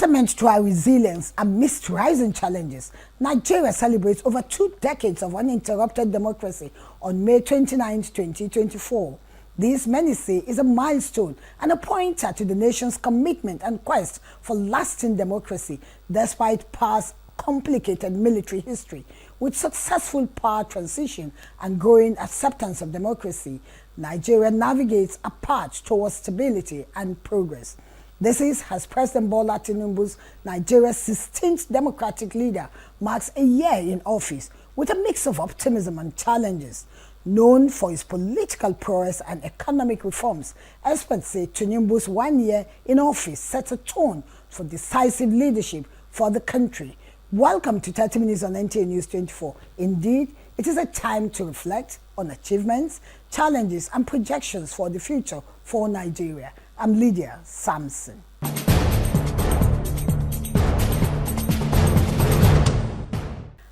Testament to our resilience amidst rising challenges, Nigeria celebrates over 2 decades of uninterrupted democracy on May 29, 2024. This, many say, is a milestone and a pointer to the nation's commitment and quest for lasting democracy despite past complicated military history. With successful power transition and growing acceptance of democracy, Nigeria navigates a path towards stability and progress. This is, as President Bola TINUBU's Nigeria's 16th democratic leader marks a year in office with a mix of optimism and challenges. Known for his political prowess and economic reforms, experts say TINUBU's 1 year in office sets a tone for decisive leadership for the country. Welcome to 30 Minutes on NTA News 24. Indeed, it is a time to reflect on achievements, challenges, and projections for the future for Nigeria. I'm Lydia Sampson.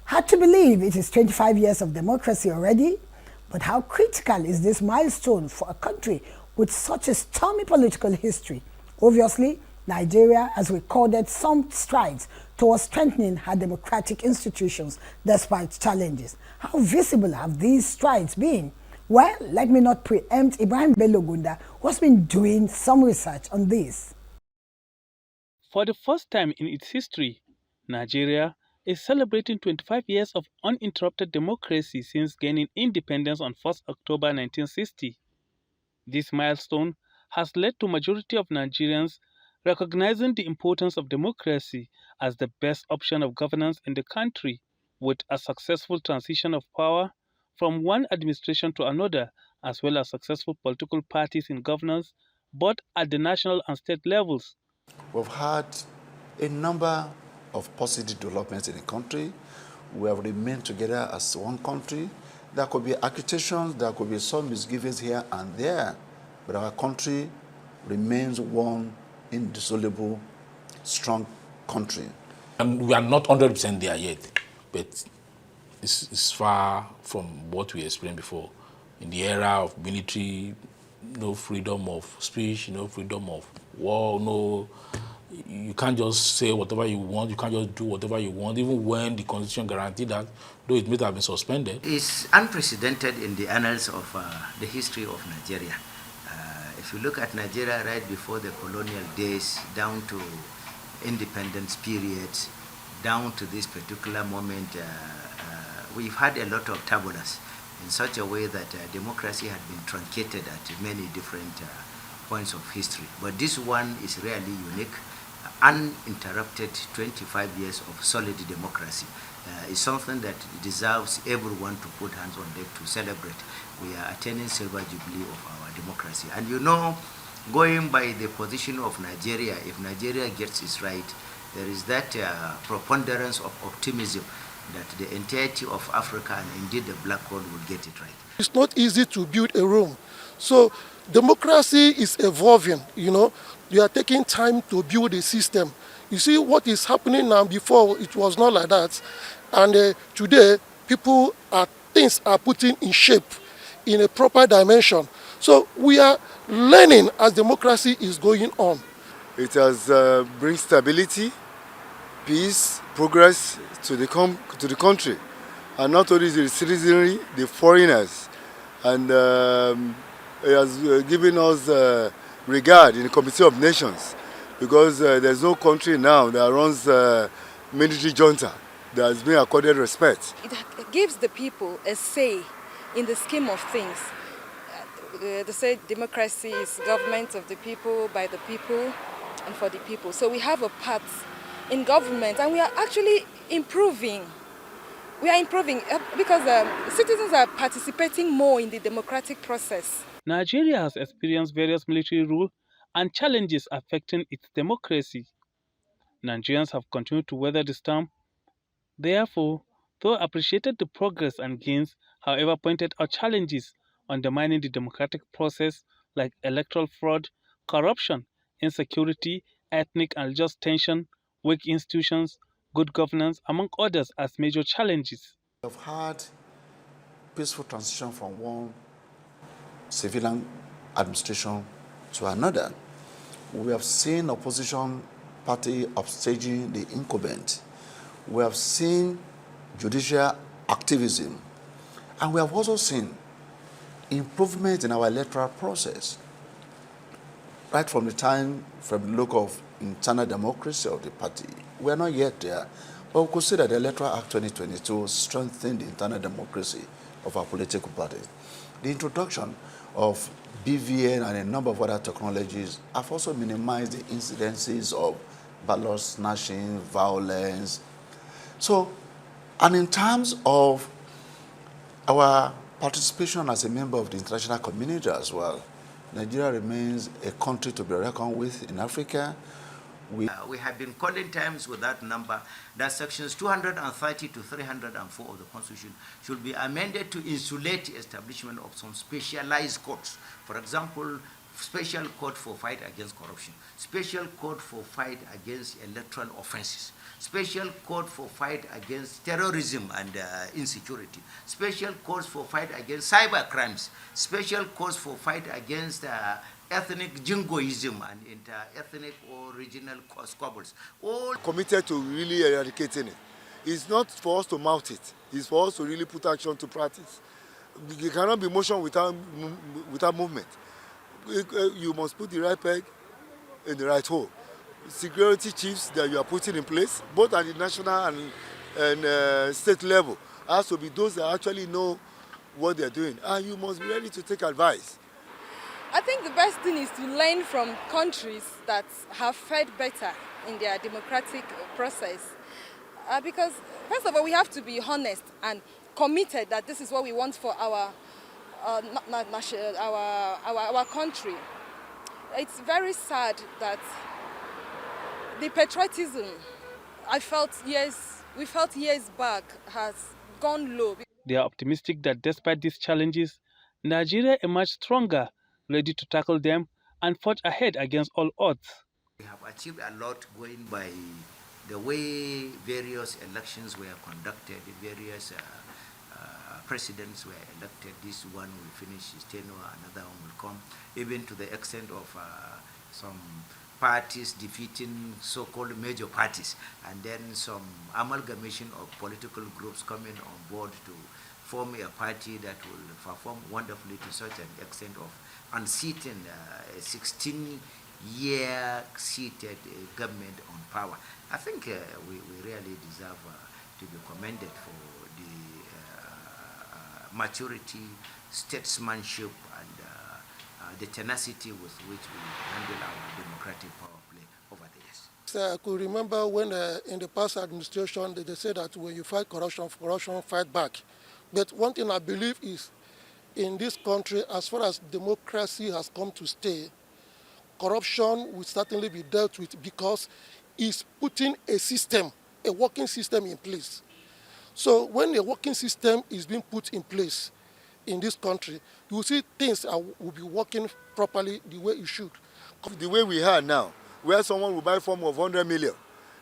Hard to believe it is 25 years of democracy already, but how critical is this milestone for a country with such a stormy political history? Obviously, Nigeria has recorded some strides towards strengthening her democratic institutions despite challenges. How visible have these strides been? Well, let me not preempt Ibrahim Bello Gunda, who has been doing some research on this. For the first time in its history, Nigeria is celebrating 25 years of uninterrupted democracy since gaining independence on 1st October 1960. This milestone has led to majority of Nigerians recognizing the importance of democracy as the best option of governance in the country, with a successful transition of power from one administration to another, as well as successful political parties in governance, both at the national and state levels. We've had a number of positive developments in the country. We have remained together as one country. There could be accusations, there could be some misgivings here and there, but our country remains one indissoluble, strong country. And we are not 100% there yet, but it's far from what we experienced before. In the era of military, no freedom of speech, no freedom of war, no, you can't just say whatever you want, you can't just do whatever you want, even when the Constitution guaranteed that, though it may have been suspended. It's unprecedented in the annals of the history of Nigeria. If you look at Nigeria right before the colonial days, down to independence periods, down to this particular moment, we've had a lot of turbulence in such a way that democracy had been truncated at many different points of history. But this one is really unique, uninterrupted 25 years of solid democracy. Is something that deserves everyone to put hands on deck to celebrate. We are attaining silver jubilee of our democracy. And you know, going by the position of Nigeria, if Nigeria gets it right, there is that preponderance of optimism that the entirety of Africa and indeed the black world will get it right. It's not easy to build a Rome. So democracy is evolving, you know. You are taking time to build a system. You see what is happening now. Before it was not like that. And today, things are putting in shape in a proper dimension. So we are learning as democracy is going on. It has bring stability, peace, progress to the country, and not only the citizenry, the foreigners, and it has given us regard in the Committee of Nations, because there's no country now that runs military junta that has been accorded respect. It gives the people a say in the scheme of things. They say democracy is government of the people, by the people, and for the people. So we have a part in government, and we are actually improving. We are improving because citizens are participating more in the democratic process. Nigeria has experienced various military rule and challenges affecting its democracy. Nigerians have continued to weather the storm. Therefore, though appreciated the progress and gains, however, pointed out challenges undermining the democratic process like electoral fraud, corruption, insecurity, ethnic and religious tension, weak institutions, good governance, among others, as major challenges. We have had peaceful transition from one civilian administration to another. We have seen opposition party upstaging the incumbent. We have seen judicial activism, and we have also seen improvement in our electoral process. Right from the look of internal democracy of the party. We are not yet there, but we could see that the Electoral Act 2022 strengthened the internal democracy of our political parties. The introduction of BVN and a number of other technologies have also minimized the incidences of ballot snatching, violence. So, and in terms of our participation as a member of the international community as well, Nigeria remains a country to be reckoned with in Africa. We have been calling times with that number that sections 230 to 304 of the Constitution should be amended to insulate the establishment of some specialized courts. For example, special court for fight against corruption, special court for fight against electoral offenses, special court for fight against terrorism and insecurity, special courts for fight against cyber crimes, special courts for fight against ethnic jingoism and inter-ethnic or regional squabbles. All committed to really eradicating it. It's not for us to mouth it. It's for us to really put action to practice. There cannot be motion without movement. You must put the right peg in the right hole. Security chiefs that you are putting in place, both at the national and state level, has to be those that actually know what they're doing. And you must be ready to take advice. I think the best thing is to learn from countries that have fared better in their democratic process. Because, first of all, we have to be honest and committed that this is what we want for our country. It's very sad that the patriotism we felt years back has gone low. They are optimistic that despite these challenges, Nigeria emerged stronger, ready to tackle them and forge ahead against all odds. We have achieved a lot going by the way various elections were conducted, various presidents were elected. This one will finish his tenure, another one will come, even to the extent of some parties defeating so-called major parties, and then some amalgamation of political groups coming on board to form a party that will perform wonderfully to such an extent of unseating a 16-year seated government on power. I think we really deserve to be commended for the maturity, statesmanship, and the tenacity with which we handle our democratic power play over the years. So I could remember when in the past administration they said that when you fight corruption, fight back. But one thing I believe is in this country, as far as democracy has come to stay, corruption will certainly be dealt with because it's putting a system, a working system in place. So when a working system is being put in place in this country, you will see things will be working properly the way it should. The way we are now, where someone will buy a form of 100 million,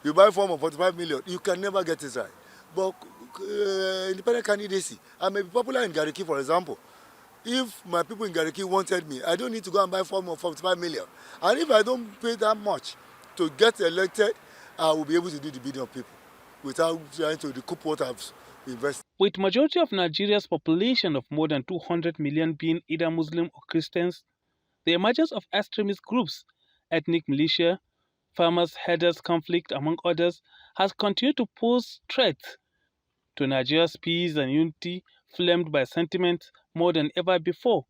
you buy a form of 45 million, you can never get it right. But independent candidacy, I may be popular in Gariki, for example. If my people in Gariki wanted me, I don't need to go and buy a form of 45 million. And if I don't pay that much to get elected, I will be able to do the bidding of people without trying to recoup what I've invested. With majority of Nigeria's population of more than 200 million being either Muslim or Christians, the emergence of extremist groups, ethnic militia, farmers' herders conflict, among others, has continued to pose threats to Nigeria's peace and unity, flamed by sentiments more than ever before,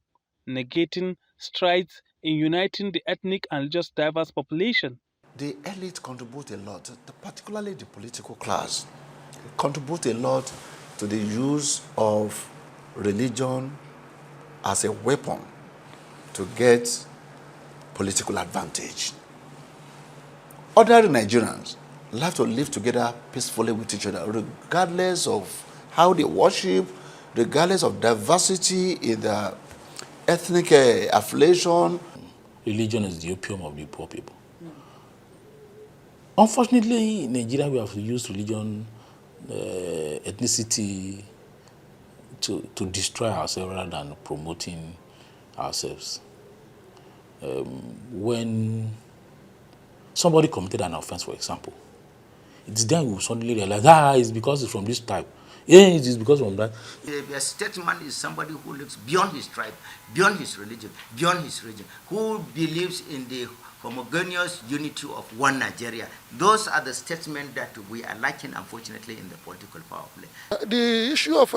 negating strides in uniting the ethnic and religious diverse population. The elite contribute a lot, particularly the political class, contribute a lot to the use of religion as a weapon to get political advantage. Ordinary Nigerians have to live together peacefully with each other, regardless of how they worship, regardless of diversity in their ethnic affiliation. Religion is the opium of the poor people. Unfortunately, in Nigeria, we have used religion, ethnicity to destroy ourselves rather than promoting ourselves. When Somebody committed an offense, for example. It's then we suddenly realize, it's because it's from this tribe. Yeah, it is because of that. A statesman is somebody who lives beyond his tribe, beyond his religion, beyond his region, who believes in the homogeneous unity of one Nigeria. Those are the statesmen that we are lacking, unfortunately, in the political power play. The issue of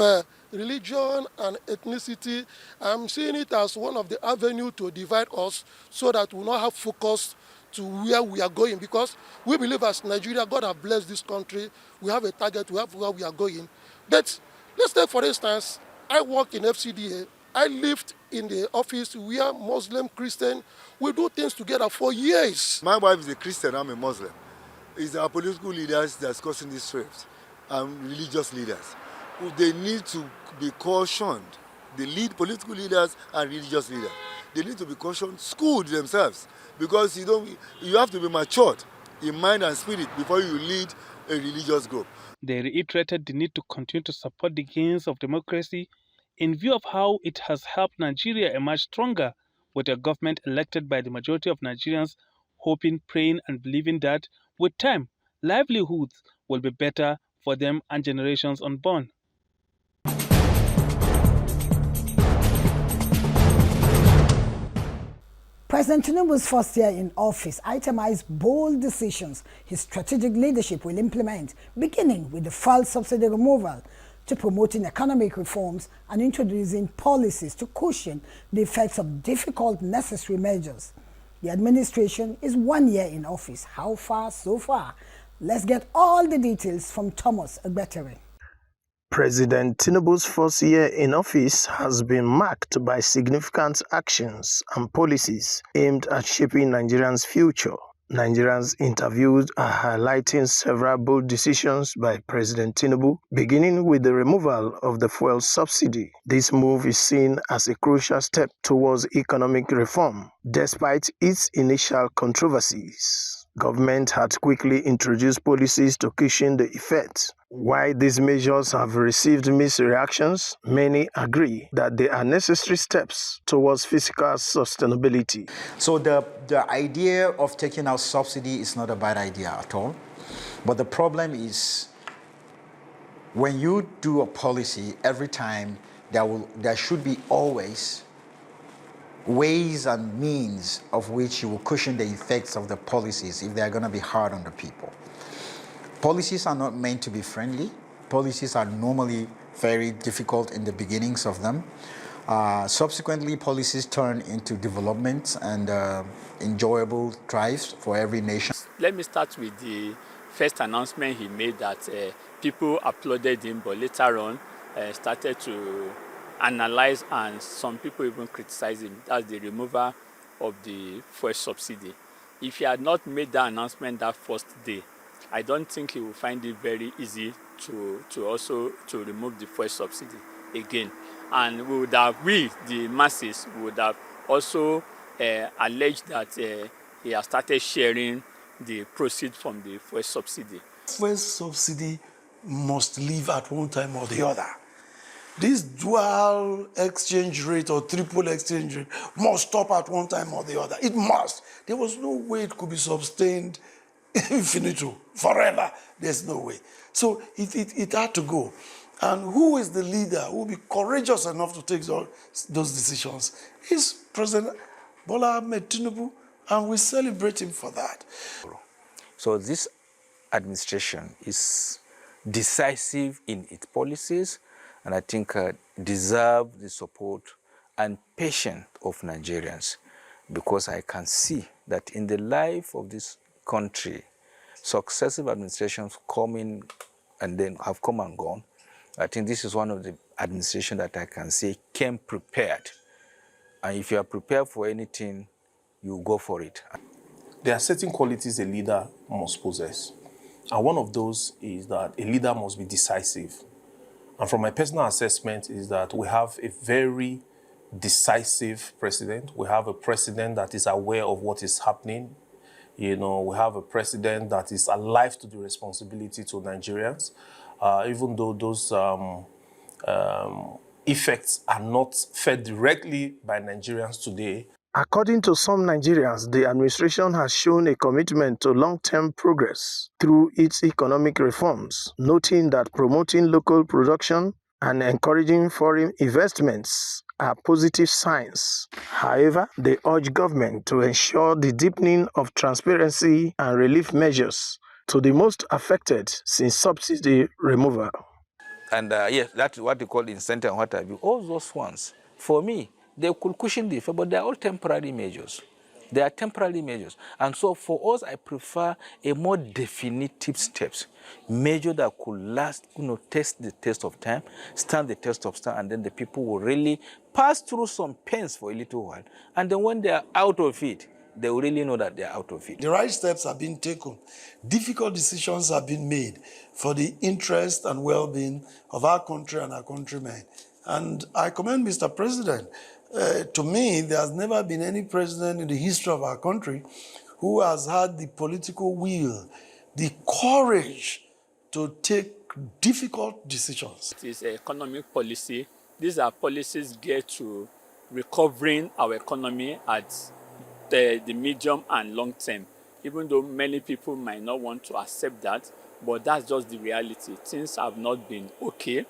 religion and ethnicity, I'm seeing it as one of the avenues to divide us so that we not have focus to where we are going, because we believe as Nigeria, God has blessed this country, we have a target, we have where we are going. But let's take for instance, I work in FCDA, I lived in the office where Muslim, Christian, we do things together for years. My wife is a Christian, I'm a Muslim. It's our political leaders that's causing this threat, and religious leaders. They need to be cautioned. The political leaders and religious leaders. They need to be cautioned, schooled themselves, because you have to be matured in mind and spirit before you lead a religious group. They reiterated the need to continue to support the gains of democracy in view of how it has helped Nigeria emerge stronger with a government elected by the majority of Nigerians, hoping, praying, and believing that with time, livelihoods will be better for them and generations unborn. President Tinubu's first year in office itemized bold decisions his strategic leadership will implement, beginning with the fuel subsidy removal, to promoting economic reforms and introducing policies to cushion the effects of difficult necessary measures. The administration is 1 year in office. How far so far? Let's get all the details from Thomas Agbetere. President Tinubu's first year in office has been marked by significant actions and policies aimed at shaping Nigerians' future. Nigerians interviewed are highlighting several bold decisions by President Tinubu, beginning with the removal of the fuel subsidy. This move is seen as a crucial step towards economic reform, despite its initial controversies. Government had quickly introduced policies to cushion the effects. While these measures have received mixed reactions, many agree that they are necessary steps towards fiscal sustainability. So the idea of taking out subsidy is not a bad idea at all. But the problem is when you do a policy, every time there should be always ways and means of which you will cushion the effects of the policies if they are going to be hard on the people. Policies are not meant to be friendly. Policies are normally very difficult in the beginnings of them. Subsequently, policies turn into development and enjoyable drives for every nation. Let me start with the first announcement he made that people applauded him, but later on started to analyze, and some people even criticized him. That's the removal of the fuel subsidy. If he had not made that announcement that first day, I don't think he will find it very easy to remove the fuel subsidy again. And the masses, would have also alleged that he has started sharing the proceeds from the fuel subsidy. Fuel subsidy must leave at one time or the other. This dual exchange rate or triple exchange rate must stop at one time or the other. It must. There was no way it could be sustained infinito, forever. There's no way. So it had to go. And who is the leader who will be courageous enough to take those decisions? Is President Bola Ahmed Tinubu, and we celebrate him for that. So this administration is decisive in its policies, and I think deserve the support and patience of Nigerians, because I can see that in the life of this country, successive administrations coming and then have come and gone. I think this is one of the administrations that I can say came prepared. And if you are prepared for anything, you go for it. There are certain qualities a leader must possess. And one of those is that a leader must be decisive. And from my personal assessment is that we have a very decisive president. We have a president that is aware of what is happening. You know, we have a president that is alive to the responsibility to Nigerians, even though those effects are not fed directly by Nigerians today. According to some Nigerians, the administration has shown a commitment to long-term progress through its economic reforms, noting that promoting local production and encouraging foreign investments are positive signs. However, they urge government to ensure the deepening of transparency and relief measures to the most affected since subsidy removal. And yes, that's what you call incentive and what have you. All those ones, for me, they could cushion the effect, but they're all temporary measures. They are temporary measures. And so for us, I prefer a more definitive steps, measure that could last, test the test of time, stand the test of time, and then the people will really pass through some pains for a little while. And then when they are out of it, they will really know that they are out of it. The right steps have been taken. Difficult decisions have been made for the interest and well-being of our country and our countrymen. And I commend Mr. President. To me, there has never been any president in the history of our country who has had the political will, the courage to take difficult decisions. It is economic policy. These are policies geared to recovering our economy at the medium and long term, even though many people might not want to accept that, but that's just the reality. Things have not been okay,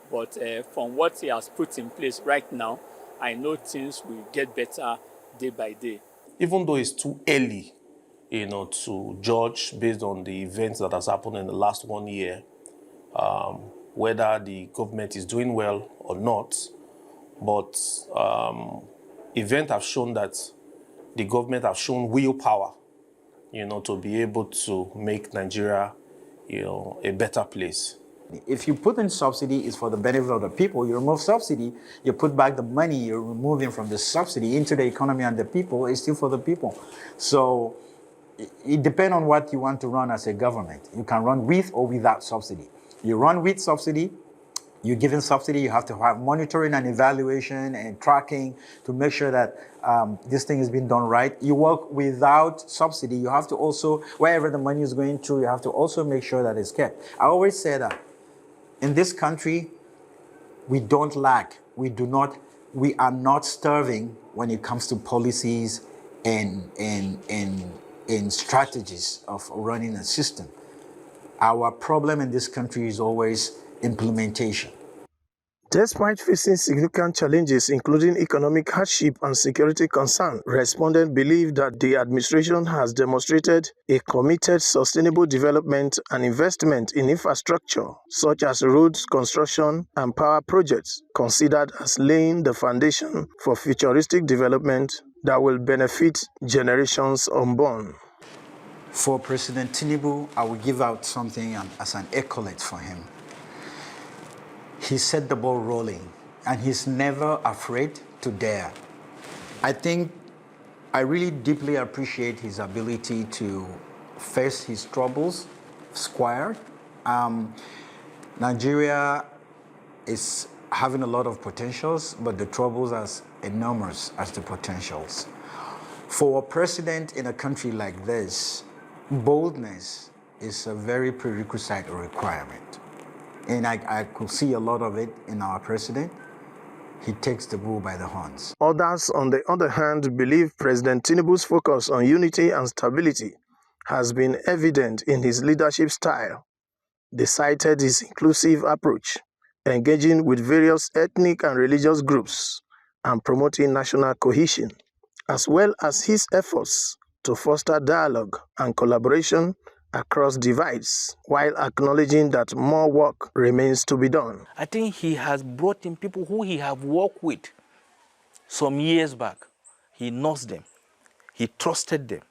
but from what he has put in place right now, I know things will get better day by day. Even though it's too early, to judge based on the events that has happened in the last 1 year, whether the government is doing well or not, but events have shown that the government have shown willpower, to be able to make Nigeria, a better place. If you put in subsidy, it's for the benefit of the people. You remove subsidy, you put back the money you're removing from the subsidy into the economy and the people, it's still for the people. So it depends on what you want to run as a government. You can run with or without subsidy. You run with subsidy, you're giving subsidy, you have to have monitoring and evaluation and tracking to make sure that this thing is being done right. You work without subsidy, you have to also, wherever the money is going to, you have to also make sure that it's kept. I always say that in this country, we don't lack, we are not starving when it comes to policies and strategies of running a system. Our problem in this country is always implementation. Despite facing significant challenges, including economic hardship and security concerns, respondents believe that the administration has demonstrated a committed sustainable development and investment in infrastructure, such as roads construction and power projects, considered as laying the foundation for futuristic development that will benefit generations unborn. For President TINUBU, I will give out something as an accolade for him. He set the ball rolling, and he's never afraid to dare. I really deeply appreciate his ability to face his troubles squared. Nigeria is having a lot of potentials, but the troubles are as enormous as the potentials. For a president in a country like this, boldness is a very prerequisite or requirement. And I could see a lot of it in our president. He takes the bull by the horns. Others, on the other hand, believe President Tinubu's focus on unity and stability has been evident in his leadership style. They cited his inclusive approach, engaging with various ethnic and religious groups and promoting national cohesion, as well as his efforts to foster dialogue and collaboration across divides, while acknowledging that more work remains to be done. I think he has brought in people who he have worked with some years back. He knows them. He trusted them.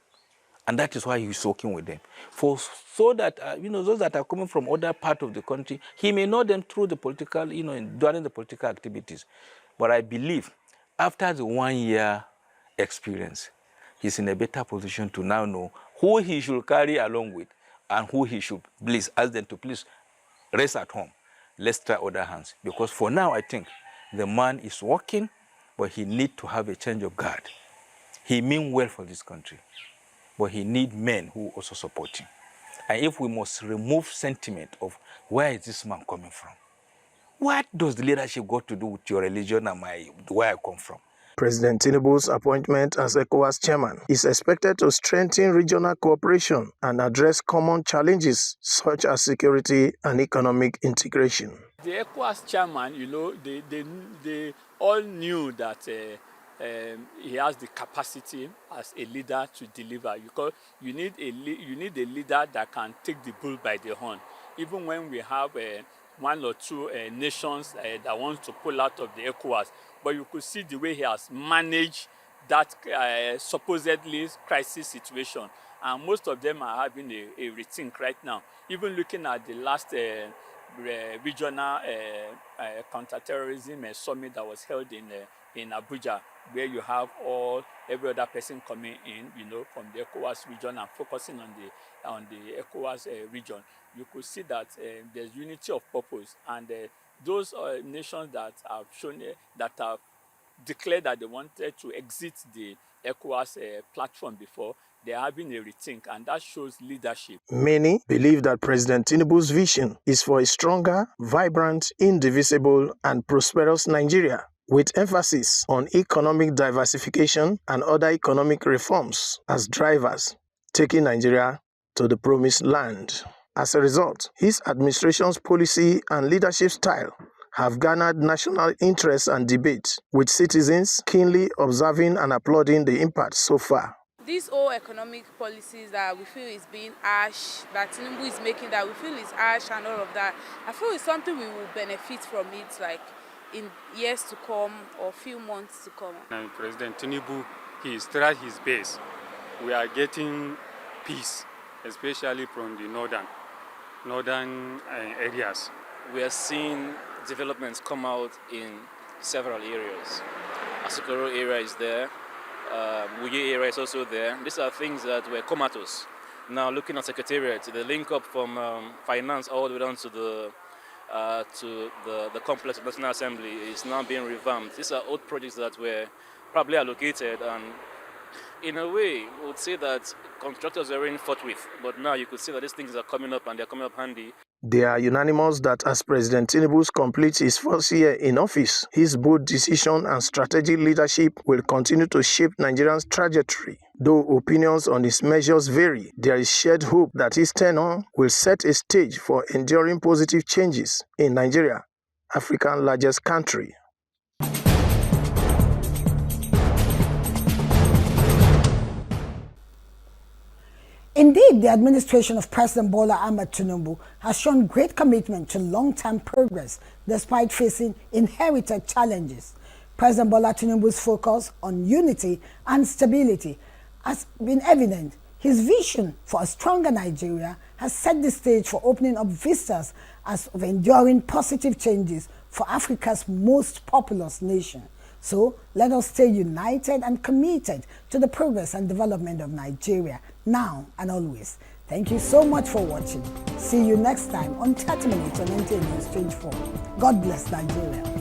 And that is why he's working with them. So that, those that are coming from other parts of the country, he may know them through the political, during the political activities. But I believe after the 1 year experience, he's in a better position to now know who he should carry along with and who he should please ask them to please rest at home. Let's try other hands. Because for now, I think the man is working, but he needs to have a change of guard. He means well for this country, but he needs men who also support him. And if we must remove sentiment of where is this man coming from? What does the leadership got to do with your religion and where I come from? President Tinubu's appointment as ECOWAS chairman is expected to strengthen regional cooperation and address common challenges such as security and economic integration. The ECOWAS chairman, you know, they all knew that he has the capacity as a leader to deliver. Because you need a leader that can take the bull by the horn. Even when we have one or two nations that want to pull out of the ECOWAS, but you could see the way he has managed that supposedly crisis situation. And most of them are having a rethink right now. Even looking at the last regional counterterrorism summit that was held in Abuja, where you have every other person coming in, you know, from the ECOWAS region and focusing on the ECOWAS region. You could see that there's unity of purpose, and those nations that have shown that have declared that they wanted to exit the ECOWAS platform before, they're having a rethink, and that shows leadership. Many believe that President Tinubu's vision is for a stronger, vibrant, indivisible, and prosperous Nigeria, with emphasis on economic diversification and other economic reforms as drivers, taking Nigeria to the promised land. As a result, his administration's policy and leadership style have garnered national interest and debate, with citizens keenly observing and applauding the impact so far. These all economic policies that we feel is being harsh, that TINUBU is making, that we feel is harsh and all of that, I feel it's something we will benefit from it, like in years to come or few months to come. And President TINUBU, he is tried his best. We are getting peace, especially from the northern areas. We are seeing developments come out in several areas. Asukoro area is there. Wuye area is also there. These are things that were comatose. Now looking at Secretariat, the link up from finance all the way down to the complex of National Assembly is now being revamped. These are old projects that were probably allocated, and in a way, we would say that contractors were already fought with, but now you could see that these things are coming up, and they're coming up handy. They are unanimous that as President Tinubu completes his first year in office, his bold decision and strategic leadership will continue to shape Nigeria's trajectory. Though opinions on his measures vary, there is shared hope that his tenure will set a stage for enduring positive changes in Nigeria, Africa's largest country. Indeed, the administration of President Bola Ahmed Tinubu has shown great commitment to long-term progress despite facing inherited challenges. President Bola Tinubu's focus on unity and stability has been evident. His vision for a stronger Nigeria has set the stage for opening up vistas of enduring positive changes for Africa's most populous nation. So let us stay united and committed to the progress and development of Nigeria now and always. Thank you so much for watching. See you next time on 30 Minutes on NTA News 24. God bless Nigeria.